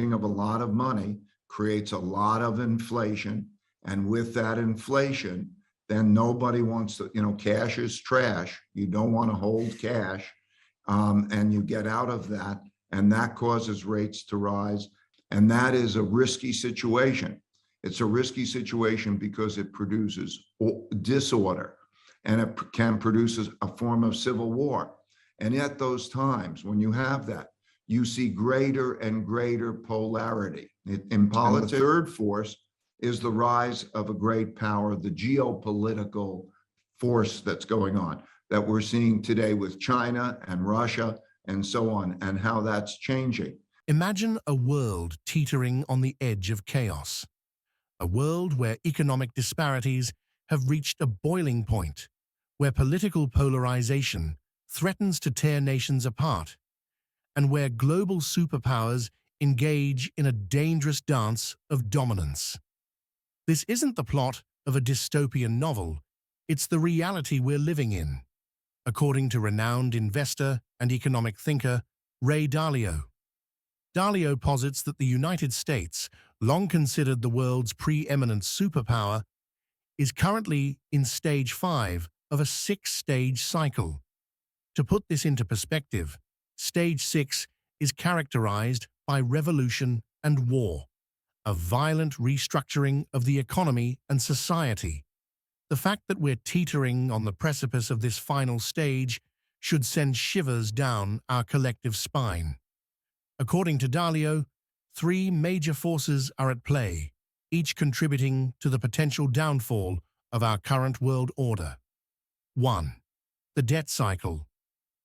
of a lot of money creates a lot of inflation. And with that inflation, then nobody wants to, cash is trash. You don't want to hold cash, and you get out of that. And that causes rates to rise. And that is a risky situation. It's a risky situation because it produces disorder, and it can produce a form of civil war. And at those times, when you have that, you see greater and greater polarity in politics. And the third force is the rise of a great power, the geopolitical force that's going on, that we're seeing today with China and Russia and so on, and how that's changing. Imagine a world teetering on the edge of chaos. A world where economic disparities have reached a boiling point, where political polarization threatens to tear nations apart, and where global superpowers engage in a dangerous dance of dominance. This isn't the plot of a dystopian novel, it's the reality we're living in, according to renowned investor and economic thinker Ray Dalio. Dalio posits that the United States, long considered the world's preeminent superpower, is currently in stage 5 of a 6-stage cycle. To put this into perspective, stage 6 is characterized by revolution and war, a violent restructuring of the economy and society. The fact that we're teetering on the precipice of this final stage should send shivers down our collective spine. According to Dalio, 3 major forces are at play, each contributing to the potential downfall of our current world order. 1. The debt cycle.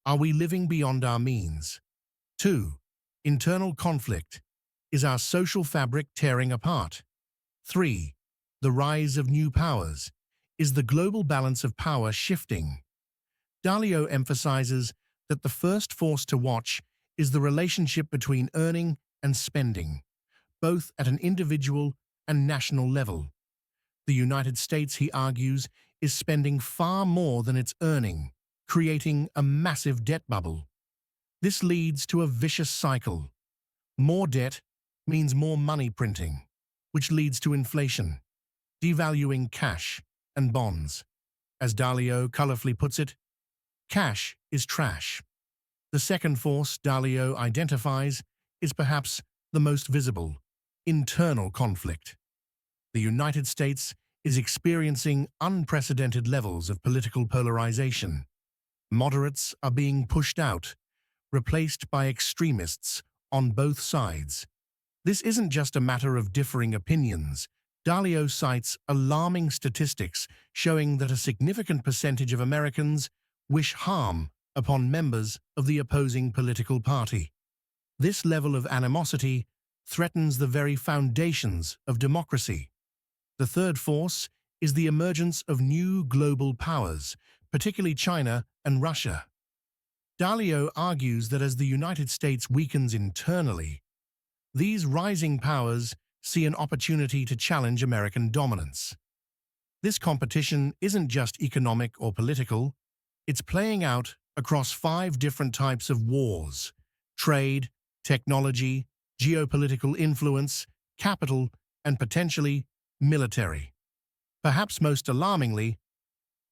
Are we living beyond our means? 2. Internal conflict. Is our social fabric tearing apart? 3. The rise of new powers. Is the global balance of power shifting? Dalio emphasizes that the first force to watch is the relationship between earning and spending, both at an individual and national level. The United States, he argues, is spending far more than it's earning, creating a massive debt bubble. This leads to a vicious cycle. More debt means more money printing, which leads to inflation, devaluing cash and bonds. As Dalio colorfully puts it, cash is trash. The second force Dalio identifies is perhaps the most visible: internal conflict. The United States is experiencing unprecedented levels of political polarization. Moderates are being pushed out, replaced by extremists on both sides. This isn't just a matter of differing opinions. Dalio cites alarming statistics showing that a significant percentage of Americans wish harm upon members of the opposing political party. This level of animosity threatens the very foundations of democracy. The third force is the emergence of new global powers, particularly China and Russia. Dalio argues that as the United States weakens internally, these rising powers see an opportunity to challenge American dominance. This competition isn't just economic or political, it's playing out across 5 different types of wars: trade, technology, geopolitical influence, capital, and potentially military. Perhaps most alarmingly,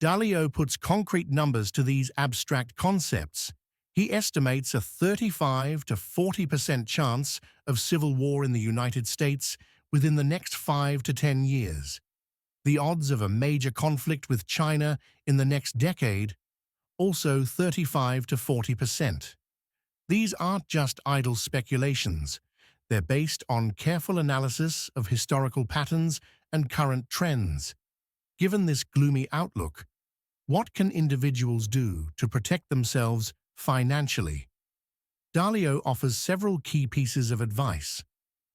Dalio puts concrete numbers to these abstract concepts. He estimates a 35 to 40% chance of civil war in the United States within the next 5 to 10 years. The odds of a major conflict with China in the next decade, also 35 to 40%. These aren't just idle speculations. They're based on careful analysis of historical patterns and current trends. Given this gloomy outlook, what can individuals do to protect themselves financially? Dalio offers several key pieces of advice.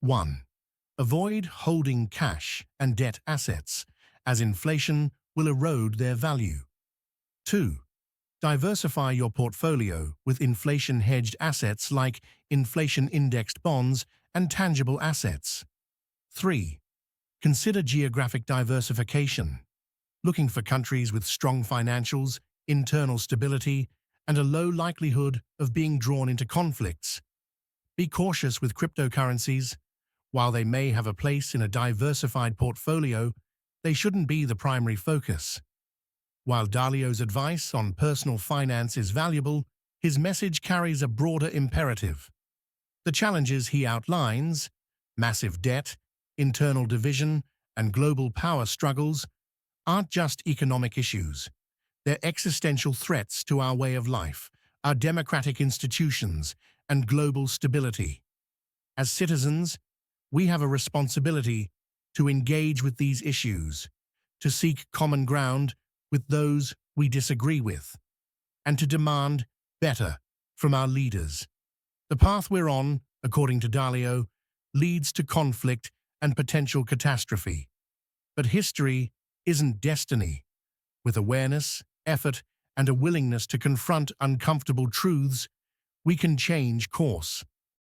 1. Avoid holding cash and debt assets, as inflation will erode their value. 2. Diversify your portfolio with inflation-hedged assets like inflation-indexed bonds and tangible assets. 3. Consider geographic diversification, looking for countries with strong financials, internal stability, and a low likelihood of being drawn into conflicts. Be cautious with cryptocurrencies. While they may have a place in a diversified portfolio, they shouldn't be the primary focus. While Dalio's advice on personal finance is valuable, his message carries a broader imperative. The challenges he outlines, massive debt, internal division, and global power struggles, aren't just economic issues. They're existential threats to our way of life, our democratic institutions, and global stability. As citizens, we have a responsibility to engage with these issues, to seek common ground with those we disagree with, and to demand better from our leaders. The path we're on, according to Dalio, leads to conflict and potential catastrophe. But history isn't destiny. With awareness, effort, and a willingness to confront uncomfortable truths, we can change course.